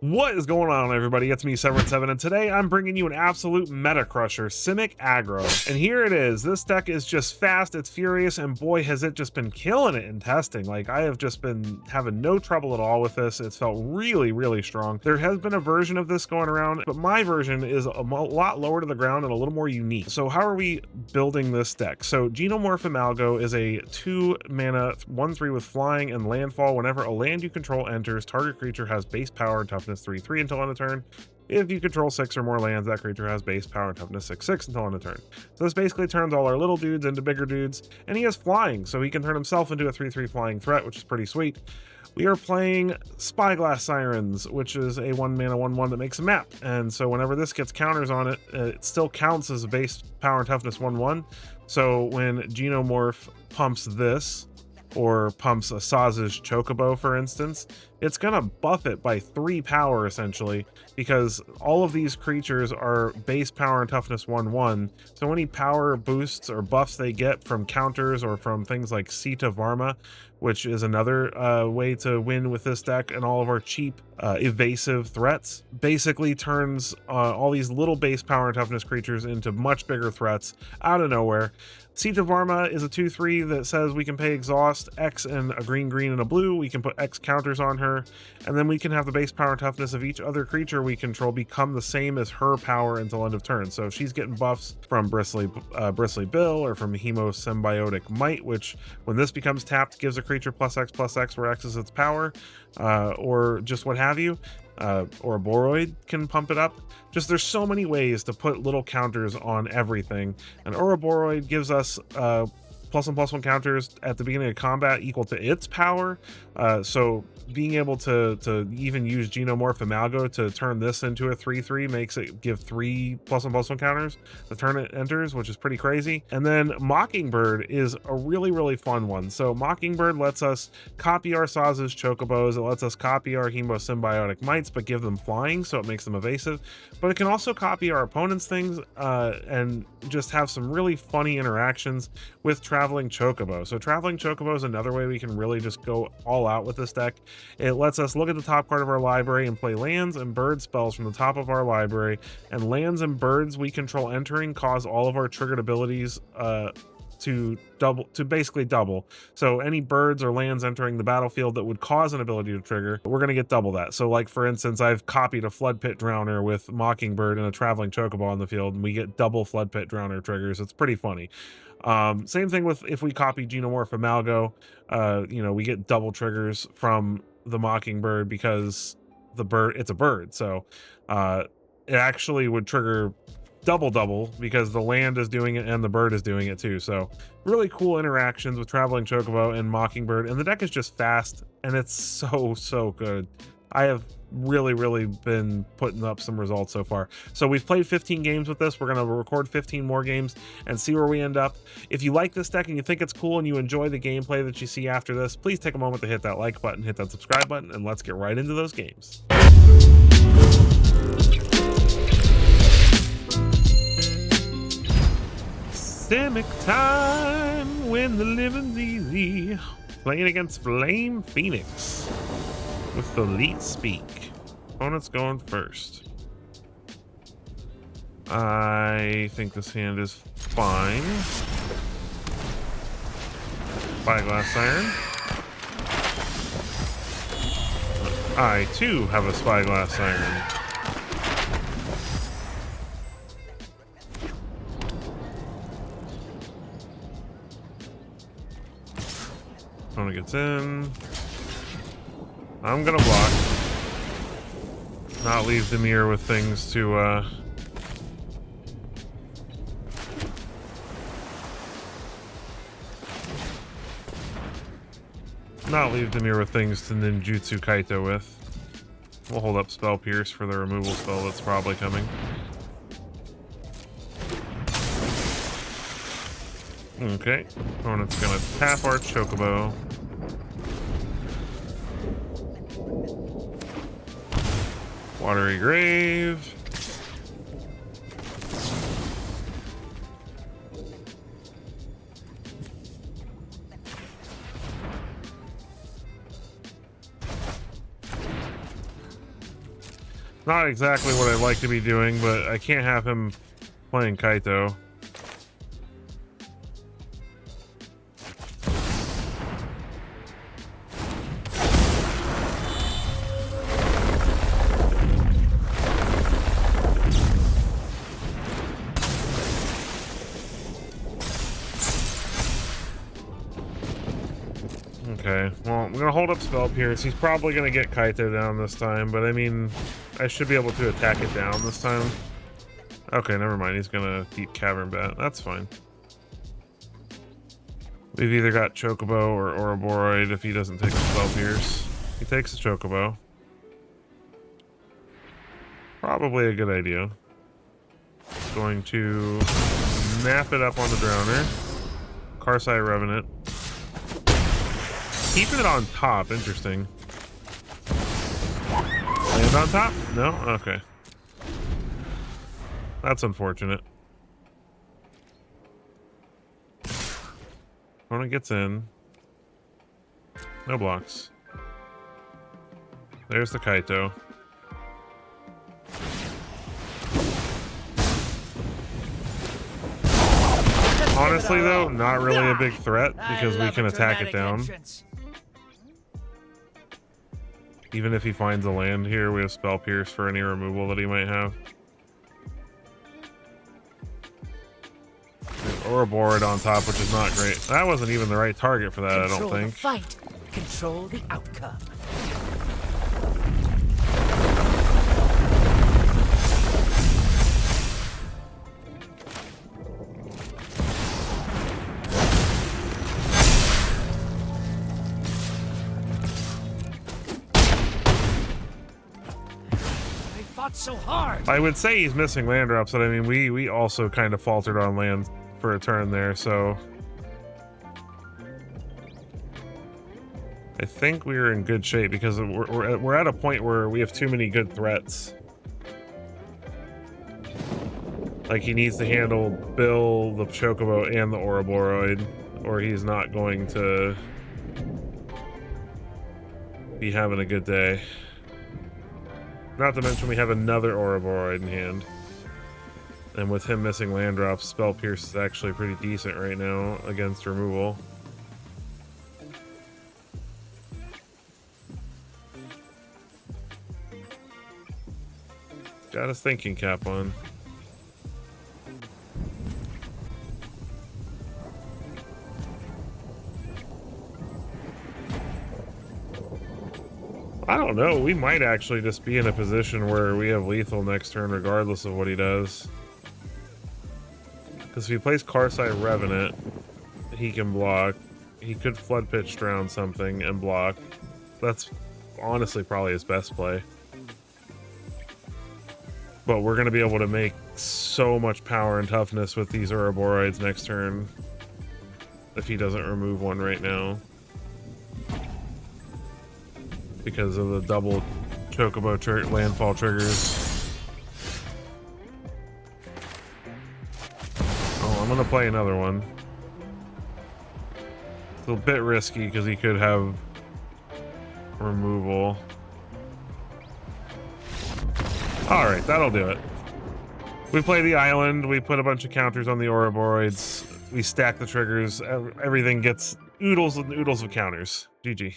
What is going on, everybody? It's me, Severin7, and today I'm bringing you an absolute meta crusher, Simic Aggro. And here it is. This deck is just fast, it's furious, and boy, has it just been killing it in testing. Like, I have just been having no trouble at all with this. It's felt really, really strong. There has been a version of this going around, but my version is a lot lower to the ground and a little more unique. So how are we building this deck? So Xenomorph Amalgo is a 2-mana 1/3 with flying and landfall. Whenever a land you control enters, target creature has base power and toughness 3/3 until end of turn. If you control 6 or more lands, that creature has base power and toughness 6/6 until end of turn. So this basically turns all our little dudes into bigger dudes, and he has flying, so he can turn himself into a 3/3 flying threat, which is pretty sweet. We are playing Spyglass Sirens, which is a 1-mana 1/1 that makes a map, and so whenever this gets counters on it, it still counts as a base power and toughness 1/1. So when Xenomorph pumps this, or pumps a Saz's Chocobo, for instance, it's gonna buff it by 3 power essentially, because all of these creatures are base power and toughness 1/1. So any power boosts or buffs they get from counters or from things like Sita Varma, which is another way to win with this deck, and all of our cheap evasive threats, basically turns all these little base power and toughness creatures into much bigger threats out of nowhere. Sita Varma is a 2/3 that says we can pay exhaust X and a green, and a blue. We can put X counters on her, and then we can have the base power and toughness of each other creature we control become the same as her power until end of turn. So if she's getting buffs from Bristly Bill or from Symbiotic Might, which when this becomes tapped gives a creature +X/+X, where X is its power, or just what have you, or a Boroid can pump it up. Just there's so many ways to put little counters on everything, and Ouroboros gives us +1/+1 counters at the beginning of combat equal to its power. So being able to even use Xenomorph Amalgo to turn this into a 3/3 makes it give 3 +1/+1 counters the turn it enters, which is pretty crazy. And then Mockingbird is a really, really fun one. So Mockingbird lets us copy our Saz's Chocobos, it lets us copy our Symbiotic Mites, but give them flying, so it makes them evasive. But it can also copy our opponent's things and just have some really funny interactions with Traveling Chocobo. So Traveling Chocobo is another way we can really just go all out with this deck. It lets us look at the top card of our library and play lands and bird spells from the top of our library, and lands and birds we control entering cause all of our triggered abilities to basically double. So any birds or lands entering the battlefield that would cause an ability to trigger, we're going to get double that. So like, for instance, I've copied a Flood Pit Drowner with Mockingbird and a Traveling Chocobo on the field, and we get double Flood Pit Drowner triggers. It's pretty funny. Same thing with if we copy Xenomorph Amalgo, we get double triggers from the Mockingbird because it's a bird. So it actually would trigger double because the land is doing it and the bird is doing it too. So really cool interactions with Traveling Chocobo and Mockingbird, and the deck is just fast and it's so good. I have really been putting up some results so far. So we've played 15 games with this. We're going to record 15 more games and see where we end up. If you like this deck and you think it's cool and you enjoy the gameplay that you see after this, please take a moment to hit that like button, hit that subscribe button, and let's get right into those games. Simic time when the living's easy. Playing against Flame Phoenix with the Elite Speak. Opponent's going first. I think this hand is fine. Spyglass Siren. I too have a Spyglass Siren. Opponent gets in. I'm gonna block. Not leave the mirror with things to ninjutsu Kaito with. We'll hold up Spell Pierce for the removal spell that's probably coming. Okay, opponent's gonna tap our Chocobo. Watery Grave. Not exactly what I'd like to be doing, but I can't have him playing Kaito. Okay, well, I'm gonna hold up Spell Pierce. He's probably gonna get Kaito down this time, but I mean, I should be able to attack it down this time. Okay, never mind. He's gonna keep Cavern Bat. That's fine. We've either got Chocobo or Ouroboros if he doesn't take the Spell Pierce. He takes the Chocobo. Probably a good idea. Going to nap it up on the Drowner. Karsai Revenant. Keeping it on top, interesting. Land on top? No? Okay. That's unfortunate. Opponent gets in. No blocks. There's the Kaito. Honestly, though, not really a big threat because we can attack it down. Even if he finds a land here, we have Spell Pierce for any removal that he might have. Ouroboros on top, which is not great. That wasn't even the right target for that, I don't think. Control the fight. Control the outcome. So hard. I would say he's missing land drops, but I mean we also kind of faltered on land for a turn there, so I think we're in good shape because we're at a point where we have too many good threats. Like he needs to handle Bill, the Chocobo, and the Ouroboros, or he's not going to be having a good day. Not to mention we have another Ouroboros in hand. And with him missing land drops, Spell Pierce is actually pretty decent right now against removal. Got his thinking cap on. I don't know. We might actually just be in a position where we have lethal next turn regardless of what he does. Because if he plays Karsai Revenant, he can block. He could Flood Pitch Drown something and block. That's honestly probably his best play. But we're going to be able to make so much power and toughness with these Ouroboros next turn if he doesn't remove one right now. Because of the double Chocobo landfall triggers. Oh, I'm going to play another one. It's a bit risky because he could have removal. Alright, that'll do it. We play the island, we put a bunch of counters on the Ouroboros, we stack the triggers, everything gets oodles and oodles of counters. GG.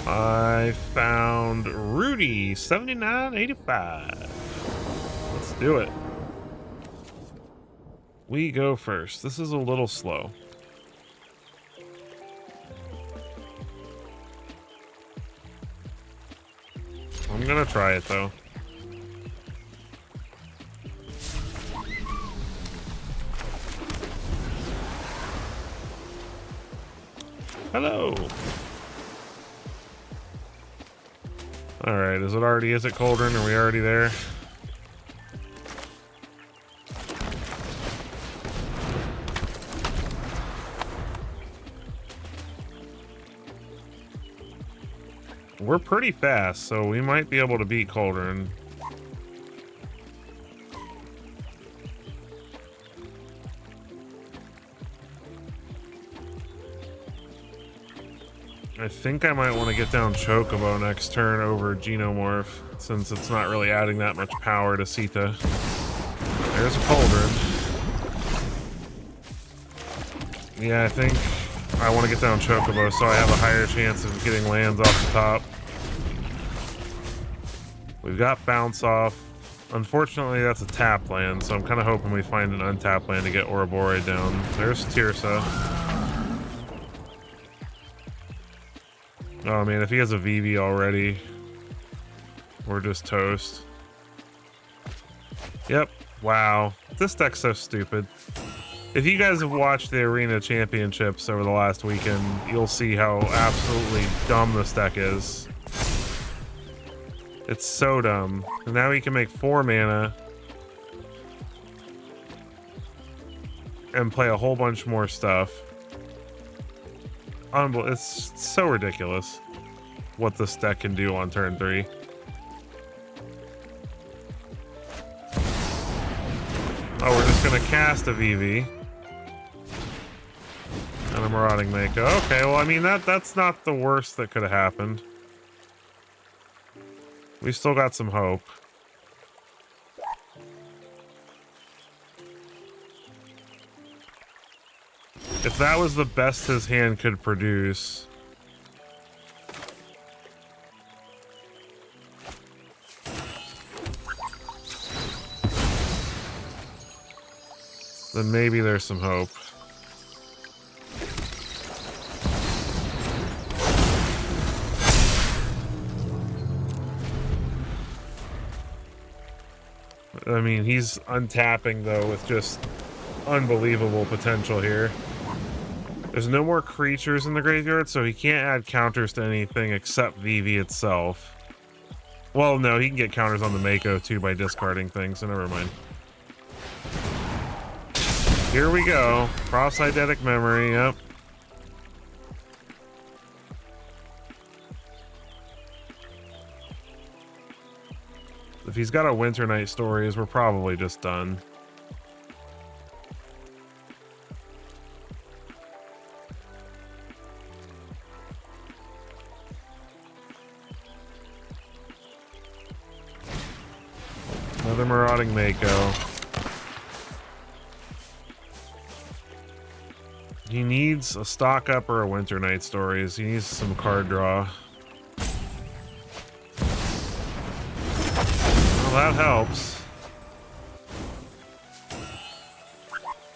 I found Rudy, 79.85. Let's do it. We go first. This is a little slow. I'm gonna try it though. Hello. All right, is it Cauldron? Are we already there? We're pretty fast, so we might be able to beat Cauldron. I think I might want to get down Chocobo next turn over Genomorph, since it's not really adding that much power to Sita. There's a Cauldron. Yeah, I think I want to get down Chocobo so I have a higher chance of getting lands off the top. We've got Bounce Off. Unfortunately, that's a tap land, so I'm kind of hoping we find an untapped land to get Ouroboros down. There's Tirsa. Oh man, if he has a VV already, we're just toast. Yep. Wow. This deck's so stupid. If you guys have watched the Arena Championships over the last weekend, you'll see how absolutely dumb this deck is. It's so dumb. And now he can make 4 mana and play a whole bunch more stuff. It's so ridiculous what this deck can do on turn 3. Oh, we're just gonna cast a VV. And a Marauding Mako. Okay, well, I mean, that's not the worst that could have happened. We still got some hope. If that was the best his hand could produce, then maybe there's some hope. I mean, he's untapping, though, with just unbelievable potential here. There's no more creatures in the graveyard, so he can't add counters to anything except VV itself. Well, no, he can get counters on the Mako, too, by discarding things, so never mind. Here we go. Cross-Eidetic Memory, yep. If he's got a Winter Night Stories, we're probably just done. Another Marauding Mako. He needs a stock up or a Winter Night Stories. He needs some card draw. Well, that helps.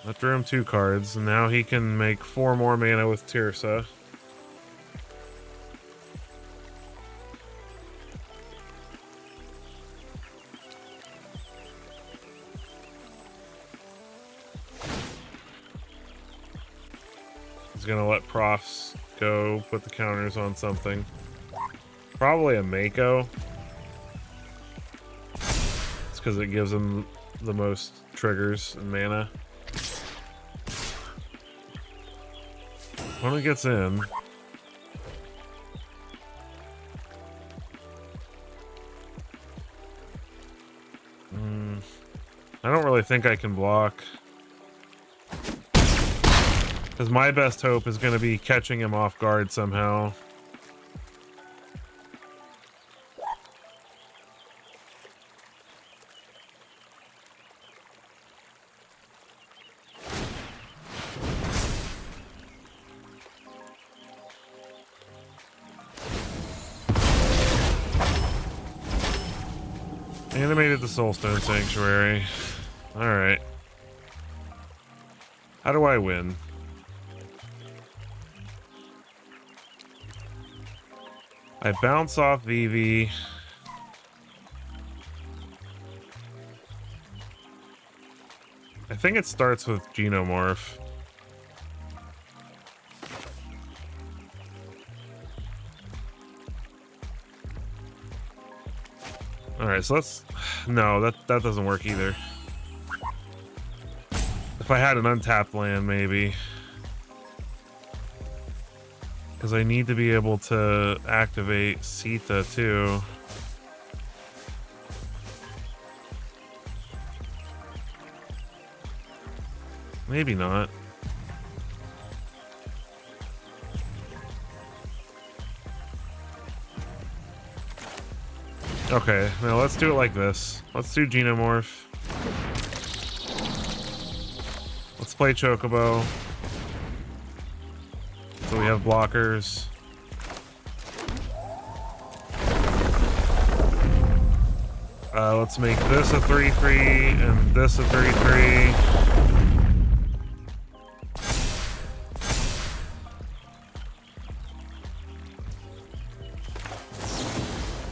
That drew him 2 cards, and now he can make 4 more mana with Tirsa. He's gonna let Profs go, put the counters on something. Probably a Mako. It's because it gives him the most triggers and mana. Opponent gets in. I don't really think I can block. Because my best hope is going to be catching him off guard somehow. Animated the Soulstone Sanctuary. Alright. How do I win? I bounce off VV. I think it starts with Genomorph. Alright, so let's... No, that doesn't work either. If I had an untapped land, maybe. Because I need to be able to activate Sita, too. Maybe not. Okay, now let's do it like this. Let's do Genomorph. Let's play Chocobo. So we have blockers. Let's make this a 3/3 and this a 3/3.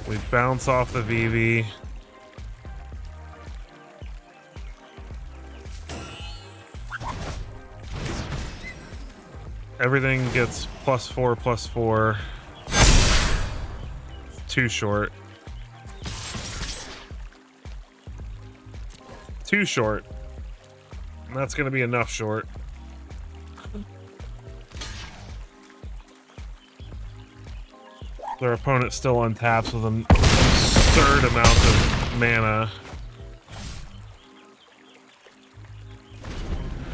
We bounce off the VV. Everything gets +4/+4. Too short. Too short. And that's going to be enough short. Their opponent still untaps with an absurd amount of mana.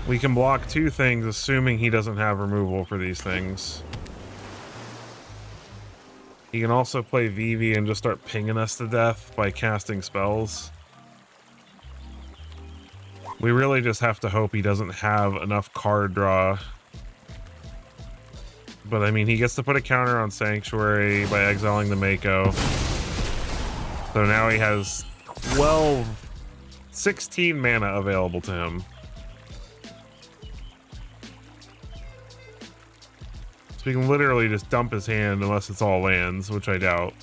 We can block 2 things, assuming he doesn't have removal for these things. He can also play VV and just start pinging us to death by casting spells. We really just have to hope he doesn't have enough card draw. But I mean, he gets to put a counter on Sanctuary by exiling the Mako. So now he has 16 mana available to him. So we can literally just dump his hand unless it's all lands, which I doubt.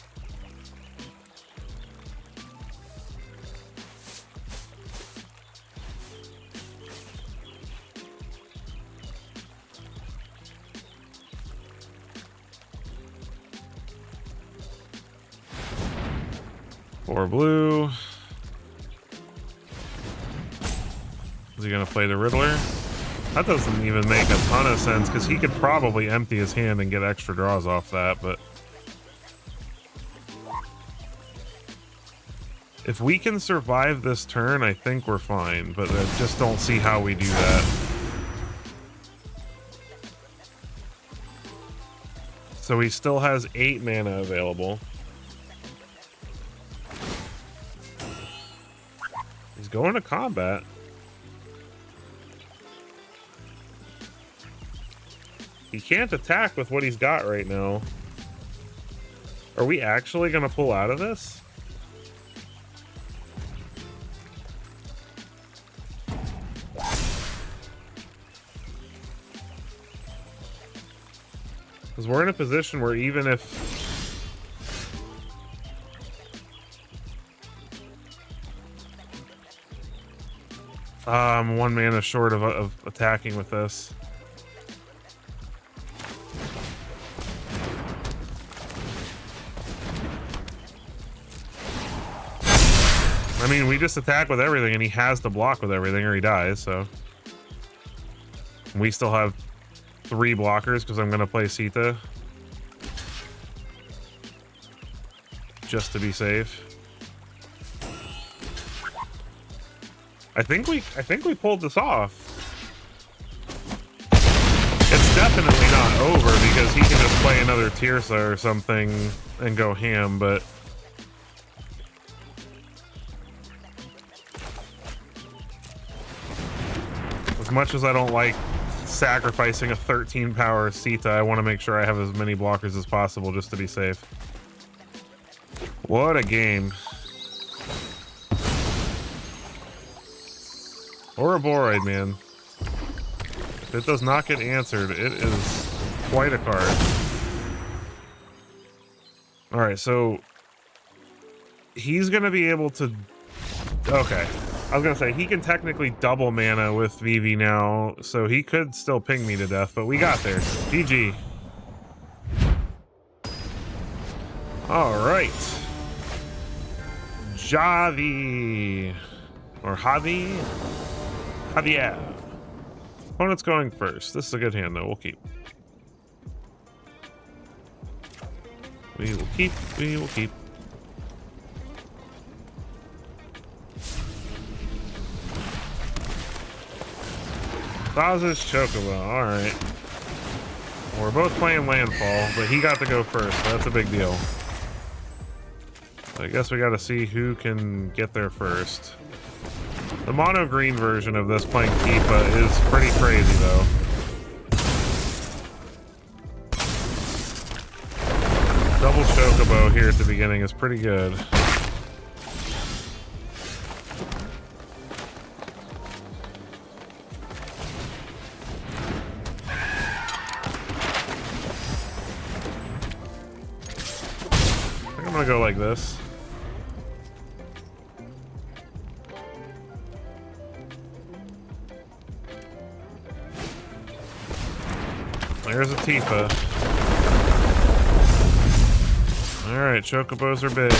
Or blue. Is he gonna play the Riddler? That doesn't even make a ton of sense because he could probably empty his hand and get extra draws off that, but if we can survive this turn, I think we're fine, but I just don't see how we do that. So he still has 8 mana available. He's going to combat. He can't attack with what he's got right now. Are we actually going to pull out of this? Because we're in a position where even if... I'm 1 mana short of attacking with this. I mean, we just attack with everything, and he has to block with everything, or he dies, so... We still have 3 blockers, because I'm going to play Sita. Just to be safe. I think we pulled this off. It's definitely not over, because he can just play another Tirsa or something and go ham, but... As much as I don't like sacrificing a 13 power Sita, I want to make sure I have as many blockers as possible just to be safe. What a game. Ouroboros, man. If it does not get answered, it is quite a card. Alright, so he's going to be able to... Okay. I was going to say, he can technically double mana with VV now, so he could still ping me to death, but we got there. GG. Alright. Javi. Or Javi. Javier. Opponent's going first. This is a good hand, though. We'll keep. We will keep. We will keep. Bowser's Chocobo. Alright. We're both playing Landfall, but he got to go first, so that's a big deal. I guess we got to see who can get there first. The mono green version of this playing Tifa is pretty crazy though. Double Chocobo here at the beginning is pretty good. I'm gonna go like this. There's a Tifa. Alright, Chocobos are big.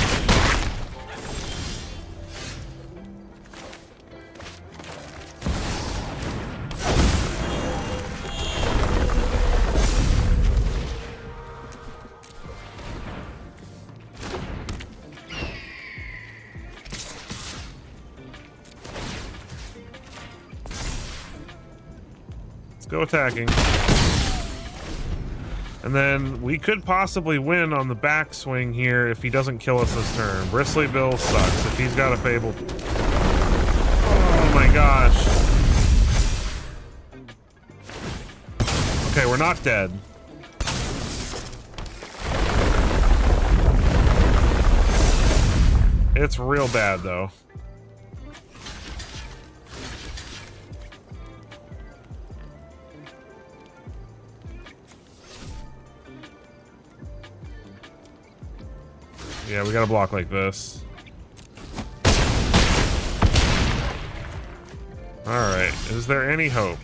Let's go attacking. And then we could possibly win on the backswing here if he doesn't kill us this turn. Bristly Bill sucks if he's got a Fable. Oh my gosh. Okay, we're not dead. It's real bad though. Yeah, we gotta block like this. Alright, is there any hope?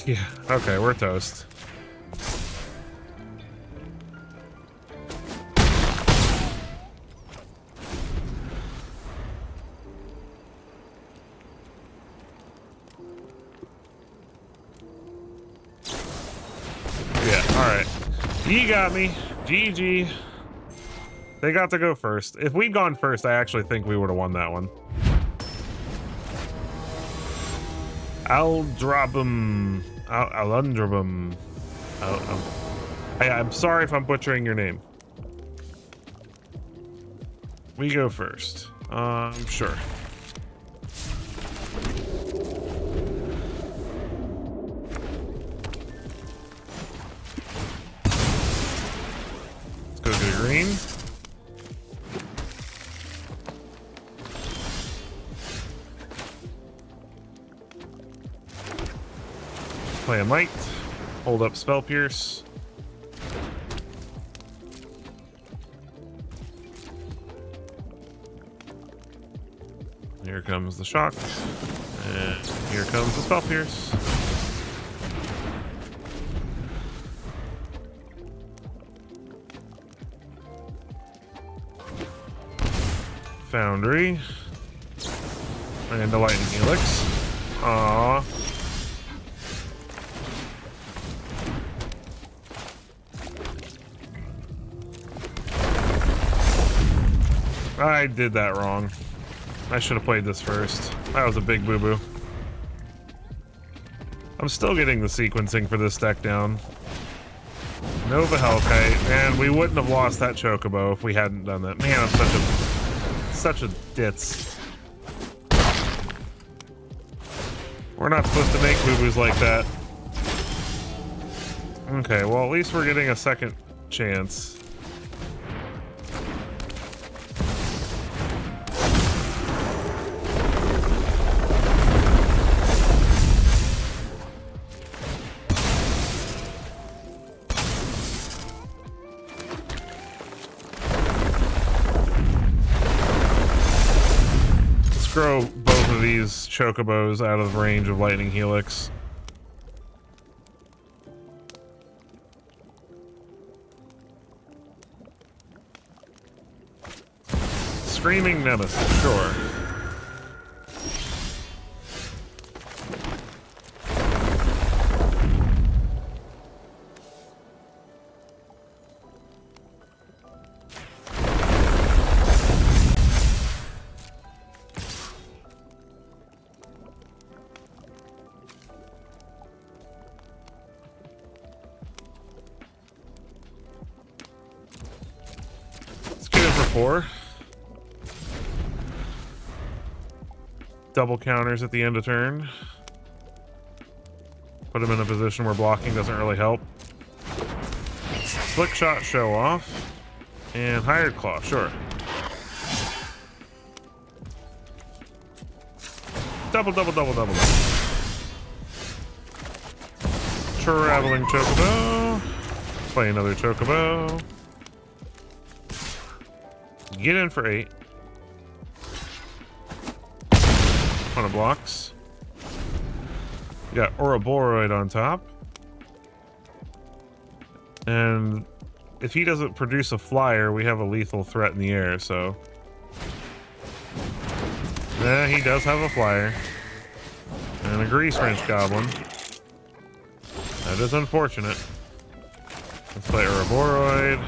Yeah, okay, we're toast. He got me. GG. They got to go first. If we'd gone first, I actually think we would have won that one. Aldrabum. Alundrabum. I'm sorry if I'm butchering your name. We go first. Sure. Go to the green. Play a Might. Hold up Spell Pierce. Here comes the Shock. And here comes the Spell Pierce. Foundry. And the Lightning Helix. Aww. I did that wrong. I should have played this first. That was a big boo-boo. I'm still getting the sequencing for this deck down. Nova Hellkite, and we wouldn't have lost that Chocobo if we hadn't done that. Man, I'm such a ditz. We're not supposed to make boo-boos like that. Okay, well at least we're getting a second chance. Throw both of these Chocobos out of range of Lightning Helix. Screaming Nemesis, sure. before. Double counters at the end of turn. Put him in a position where blocking doesn't really help. Slick shot, show off. And hired claw, sure. Double. Traveling chocobo. Play another chocobo. Get in for 8. Ton of blocks. You got Ouroboros on top. And if he doesn't produce a flyer, we have a lethal threat in the air, so. Yeah, he does have a flyer. And a grease wrench goblin. That is unfortunate. Let's play Ouroboros.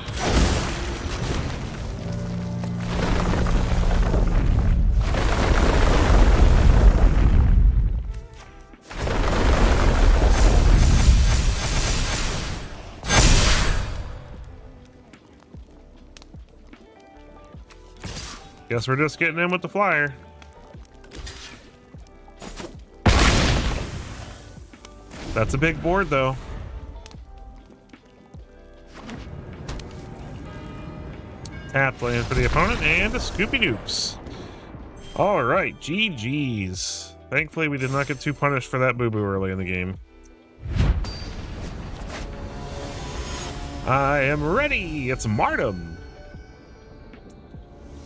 Guess we're just getting in with the flyer. That's a big board, though. Tap land for the opponent and a Scoopy Doops. All right, GG's. Thankfully, we did not get too punished for that boo-boo early in the game. I am ready. It's Martum.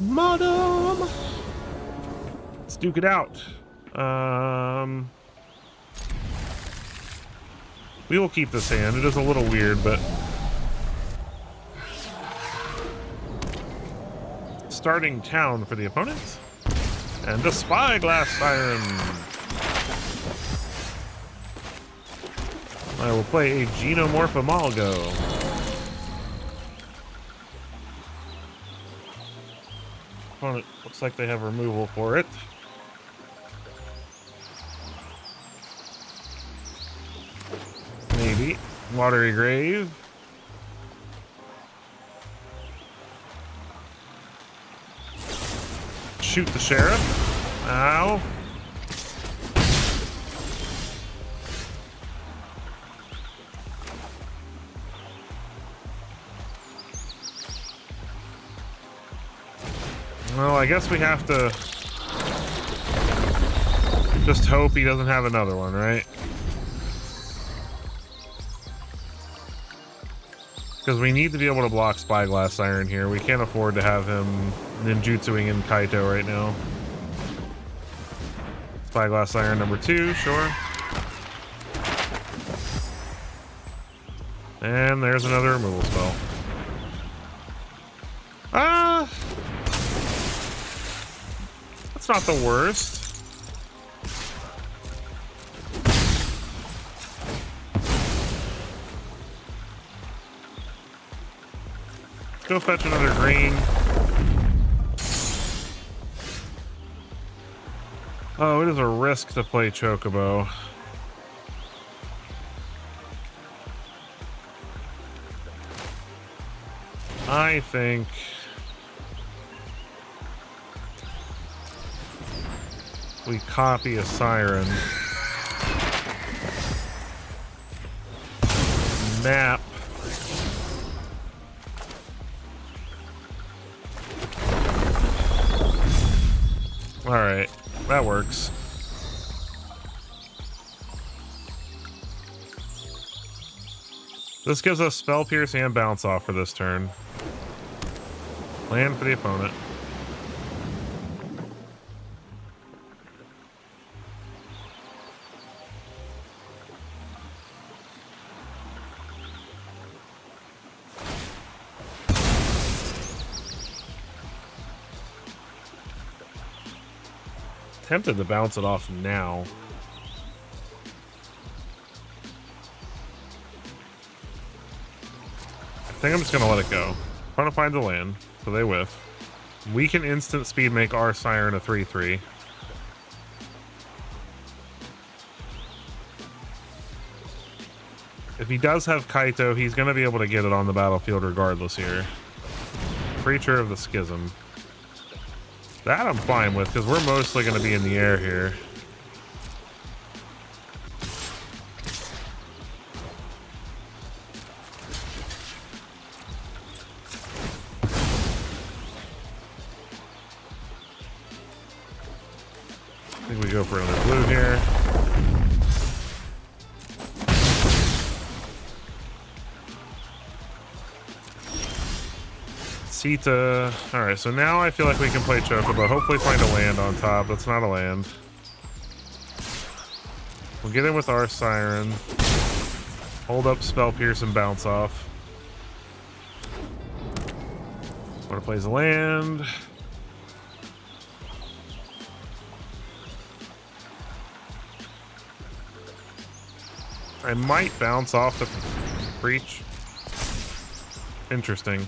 Martum. Let's duke it out. We will keep this hand. It is a little weird, but starting town for the opponent. And a Spyglass Siren. I will play a Genomorph Amalgo. Opponent looks like they have removal for it. Maybe. Watery Grave. Shoot the sheriff. Ow. Well, I guess we have to just hope he doesn't have another one, right? Because we need to be able to block Spyglass Siren here. We can't afford to have him ninjutsuing in Kaito right now. Spyglass Siren number 2, sure. And there's another removal spell. That's not the worst. Go fetch another green. Oh, it is a risk to play Chocobo. I think we copy a Siren. Map. All right, that works. This gives us Spell Pierce and Bounce Off for this turn. Land for the opponent. Tempted to bounce it off now. I think I'm just gonna let it go. Trying to find the land, so they whiff. We can instant speed make our Siren a 3/3. If he does have Kaito, he's gonna be able to get it on the battlefield regardless here. Preacher of the Schism. That I'm fine with, because we're mostly going to be in the air here. I think we go for another blue here. Sita. Alright, so now I feel like we can play Chocobo. Hopefully find a land on top. That's not a land. We'll get in with our Siren. Hold up, Spell Pierce, and bounce off. Wanna plays a land. I might bounce off the Breach. Interesting.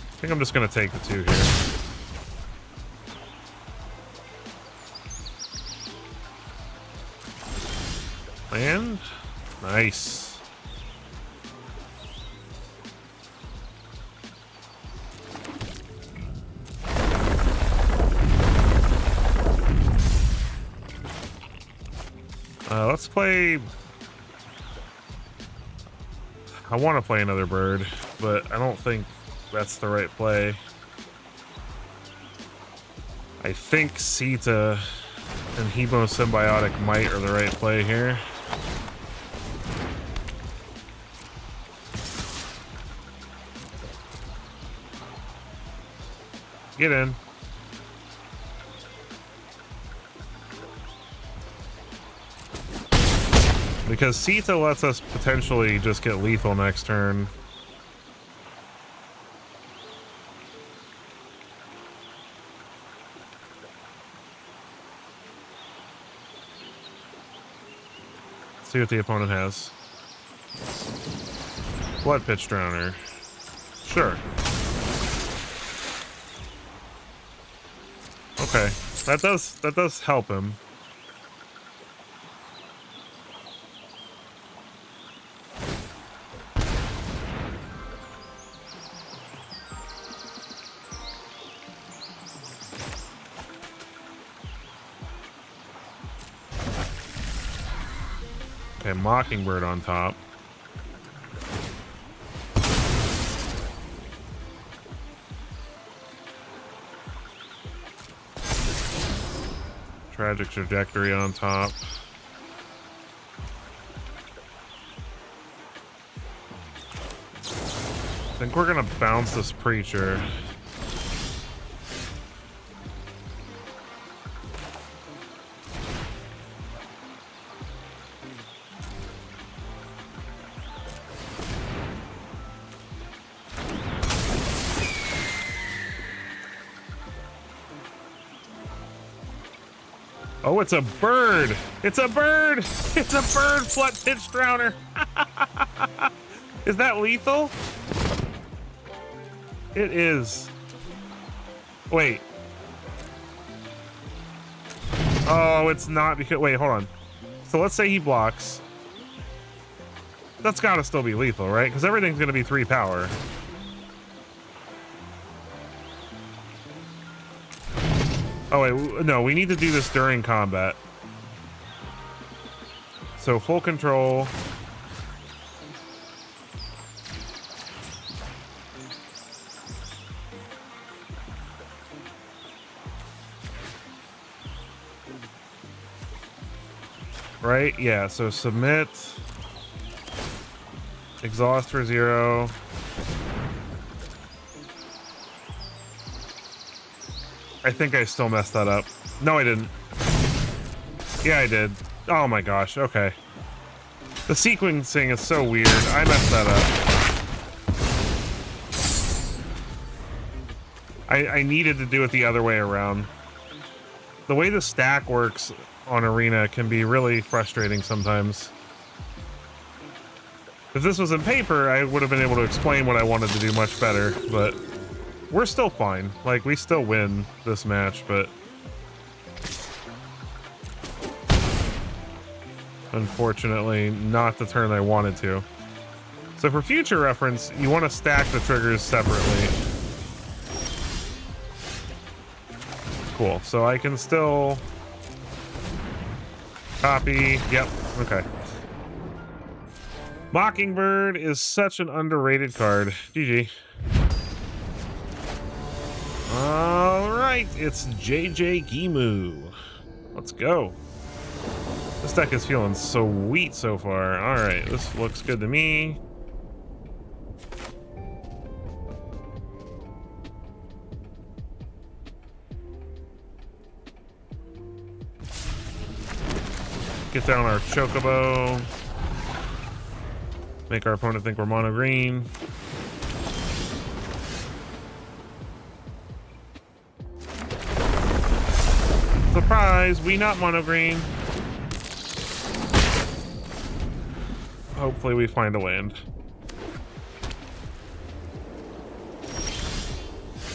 I think I'm just going to take the 2 here. Land? Nice. Let's play... I want to play another bird, but I don't think that's the right play. I think Sita and Hemo Symbiotic Might are the right play here. Get in. Because Sita lets us potentially just get lethal next turn. See what the opponent has. Blood Pitch Drowner. Sure. Okay. That does help him. Okay, Mockingbird on top. Tragic Trajectory on top. I think we're gonna bounce this Preacher. Oh, it's a bird! It's a bird! It's a bird! Flood Pitch Drowner! Is that lethal? It is. Wait. Oh, it's not because... Wait, hold on. So let's say he blocks. That's gotta still be lethal, right? Because everything's gonna be 3 power. Oh wait, no, we need to do this during combat. So full control. Right? Yeah, so submit. Exhaust for 0. I think I still messed that up. No, I didn't. Yeah, I did. Oh my gosh, okay. The sequencing is so weird. I messed that up. I needed to do it the other way around. The way the stack works on Arena can be really frustrating sometimes. If this was in paper, I would have been able to explain what I wanted to do much better, but... We're still fine. Like, we still win this match, but Unfortunately, not the turn I wanted to. So for future reference, you want to stack the triggers separately. Cool, so I can still copy. Yep, okay. Mockingbird is such an underrated card. GG. All right, it's JJ Gimu. Let's go. This deck is feeling sweet so far. All right, this looks good to me. Get down our Chocobo. Make our opponent think we're mono green. Surprise, we not mono green. Hopefully we find a land.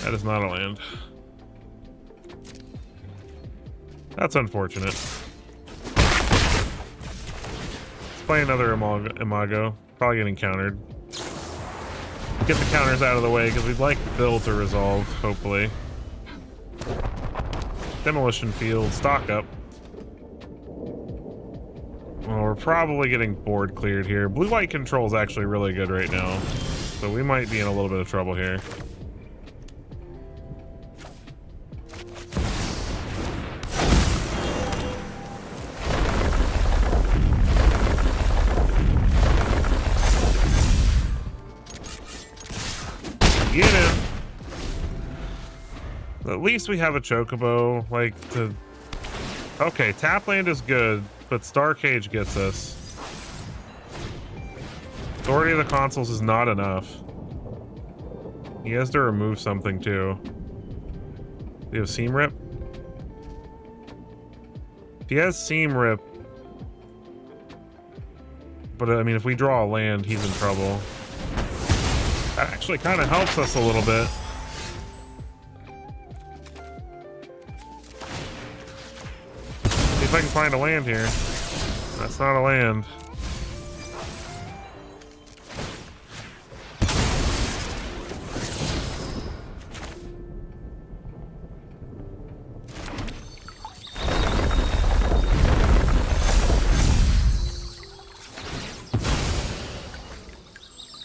That is not a land. That's unfortunate. Let's play another Imago. Probably getting countered. Get the counters out of the way because we'd like Bill to resolve, hopefully. Demolition Field, stock up. Well, we're probably getting board cleared here. Blue-white control is actually really good right now, so we might be in a little bit of trouble here. Get him! At least we have a Chocobo, like, to... Okay, tap land is good, but Star Cage gets us. Authority of the Consuls is not enough. He has to remove something, too. Do you have Seam Rip? If he has Seam Rip... But, I mean, if we draw a land, he's in trouble. That actually kind of helps us a little bit. See if I can find a land here. That's not a land.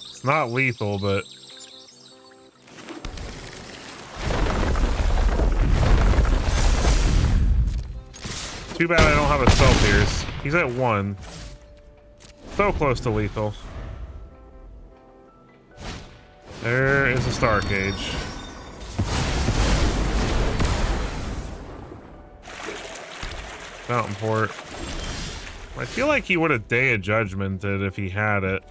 It's not lethal, but... Too bad I don't have a Spell Pierce. He's at 1. So close to lethal. There is a Star Cage. Fountain Port. I feel like he would have Day of Judgmented if he had it.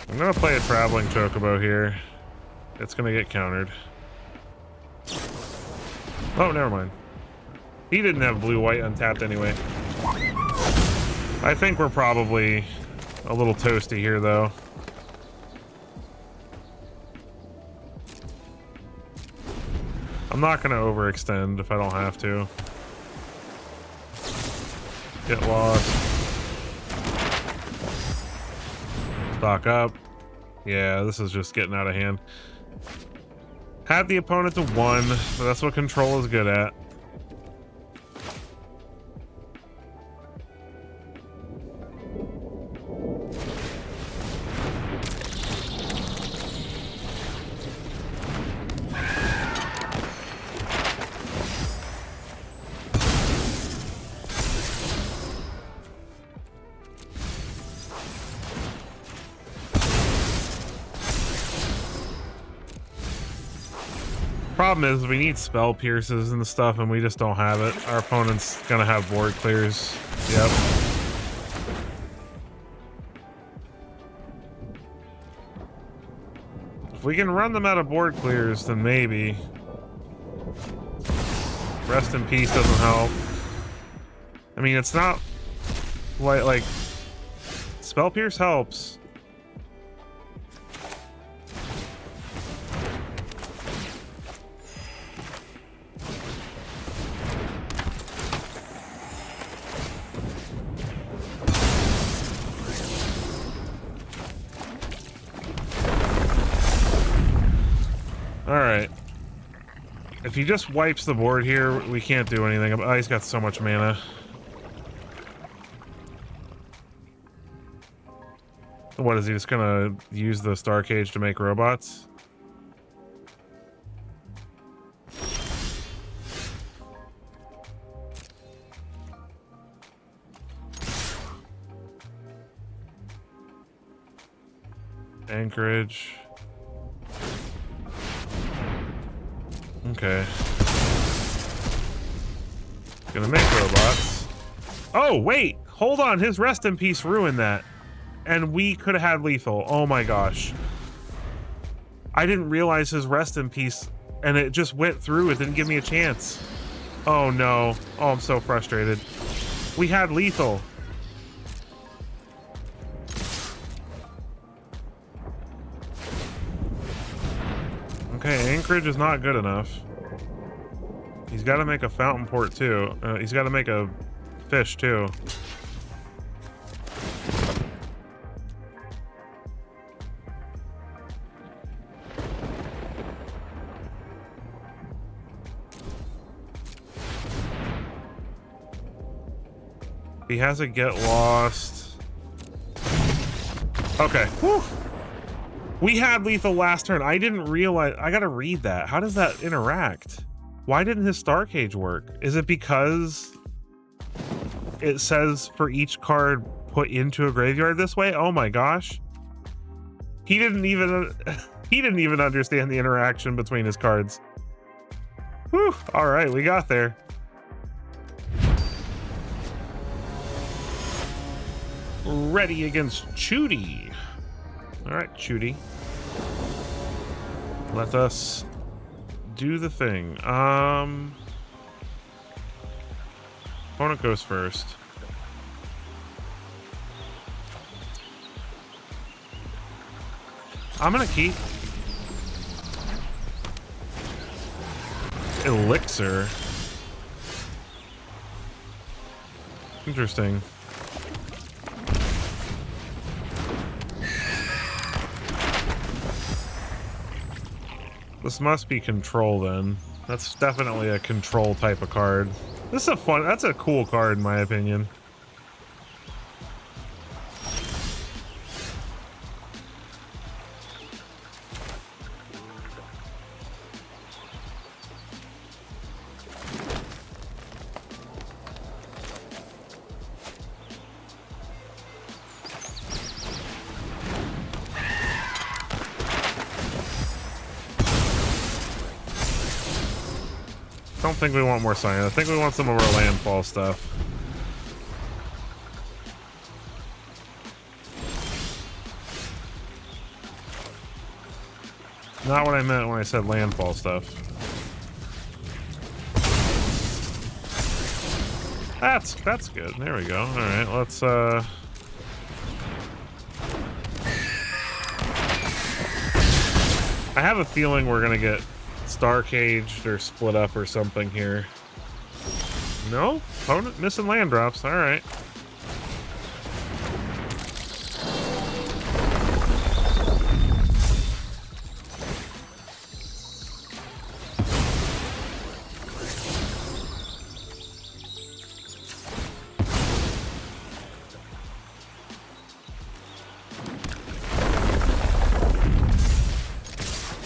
I'm gonna play a Traveling Chocobo here. It's gonna get countered. Oh, never mind. He didn't have blue-white untapped anyway. I think we're probably a little toasty here, though. I'm not gonna overextend if I don't have to. Get lost. Stock up. Yeah, this is just getting out of hand. Had the opponent to 1, but that's what control is good at. Problem is we need Spell Pierces and stuff and we just don't have it. Our opponent's gonna have board clears. Yep. If we can run them out of board clears, then maybe. Rest in Peace doesn't help. I mean, it's not like Spell Pierce helps. All right. If he just wipes the board here, we can't do anything. Oh, he's got so much mana. What is he just gonna use the Star Cage to make robots? Anchorage. Okay. Gonna make robots. Oh, wait! Hold on, his Rest in Peace ruined that. And we could have had lethal. Oh my gosh. I didn't realize his Rest in Peace, and it just went through. It didn't give me a chance. Oh no. Oh, I'm so frustrated. We had lethal. Okay, Anchorage is not good enough. He's got to make a Fountain Port too. He's got to make a fish too. He has a Get Lost. Okay. Whew. We had lethal last turn. I didn't realize. I gotta read that. How does that interact? Why didn't his Star Cage work? Is it because it says for each card put into a graveyard this way? Oh my gosh. He didn't even understand the interaction between his cards. Whew. All right, we got there. Ready against Chudy. All right, Chudy. Let us do the thing. Opponent goes first. I'm gonna keep Elixir. Interesting. This must be control then. That's definitely a control type of card. This is a fun, that's a cool card in my opinion. I don't think we want more cyan. I think we want some of our landfall stuff. Not what I meant when I said landfall stuff. That's good. There we go. All right, let's I have a feeling we're gonna get Star Caged or split up or something here. No? Opponent missing land drops. All right.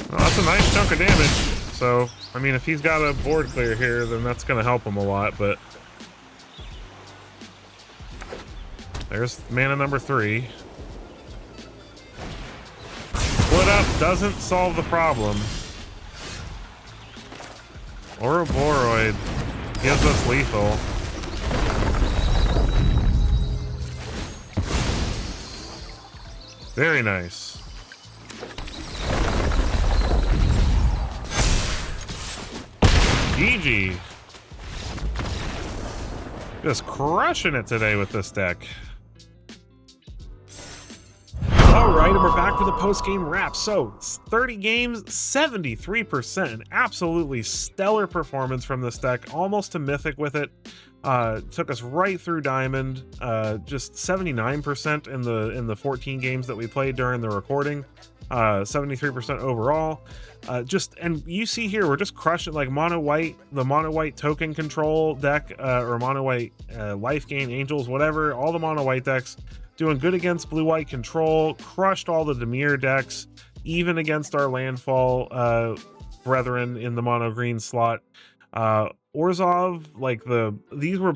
Well, that's a nice chunk of damage. So, I mean, if he's got a board clear here, then that's going to help him a lot, but... There's mana number 3. Split up doesn't solve the problem. Ouroboros gives us lethal. Very nice. GG. Just crushing it today with this deck. All right, and we're back for the post-game wrap. So, 30 games, 73%. An absolutely stellar performance from this deck. Almost to Mythic with it. Took us right through Diamond. Just 79% in the 14 games that we played during the recording. 73% overall. And you see here, we're just crushing like mono white, the mono white token control deck, or mono white life gain angels, whatever, all the mono white decks doing good against blue white control, crushed all the Dimir decks, even against our landfall brethren in the mono green slot. Orzhov, like these were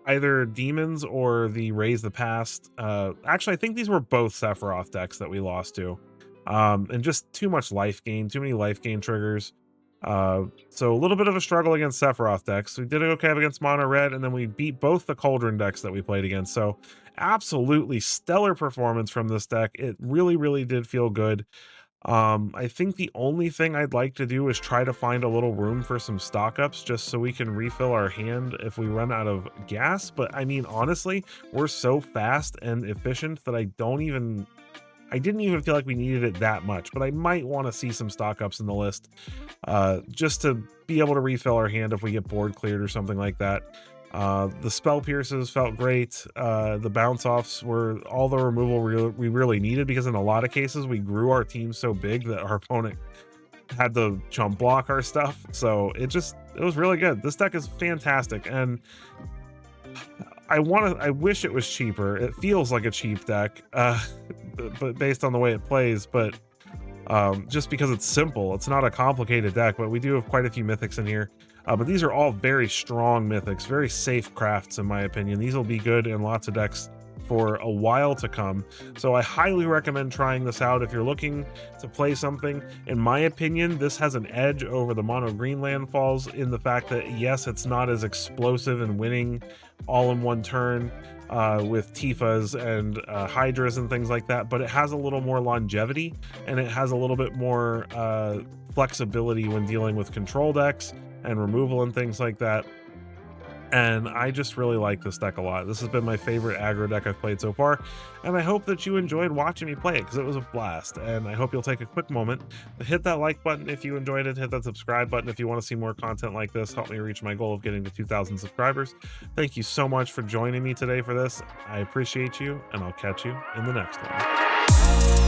either demons or the Raise the Past. Actually, I think these were both Sephiroth decks that we lost to. And just too much life gain, too many life gain triggers. So a little bit of a struggle against Sephiroth decks. We did okay against mono red, and then we beat both the Cauldron decks that we played against. So absolutely stellar performance from this deck. It really, really did feel good. I think the only thing I'd like to do is try to find a little room for some stock ups just so we can refill our hand if we run out of gas. But I mean, honestly, we're so fast and efficient that I didn't even feel like we needed it that much, but I might want to see some stock ups in the list just to be able to refill our hand if we get board cleared or something like that. The spell pierces felt great. The bounce offs were all the removal we really needed, because in a lot of cases we grew our team so big that our opponent had to chump block our stuff. So it was really good. This deck is fantastic, and I wish it was cheaper. It feels like a cheap deck, but based on the way it plays, but just because it's simple, it's not a complicated deck. But we do have quite a few mythics in here. But these are all very strong mythics, very safe crafts in my opinion. These will be good in lots of decks for a while to come. So I highly recommend trying this out if you're looking to play something. In my opinion, this has an edge over the mono green landfalls in the fact that, yes, it's not as explosive and winning all in one turn with Tifas and Hydras and things like that, but it has a little more longevity, and it has a little bit more flexibility when dealing with control decks and removal and things like that. And I just really like this deck a lot. This has been my favorite aggro deck I've played so far, and I hope that you enjoyed watching me play it, because it was a blast. And I hope you'll take a quick moment to hit that like button if you enjoyed it, hit that subscribe button if you want to see more content like this, help me reach my goal of getting to 2,000 subscribers. Thank you so much for joining me today for this. I appreciate you, and I'll catch you in the next one.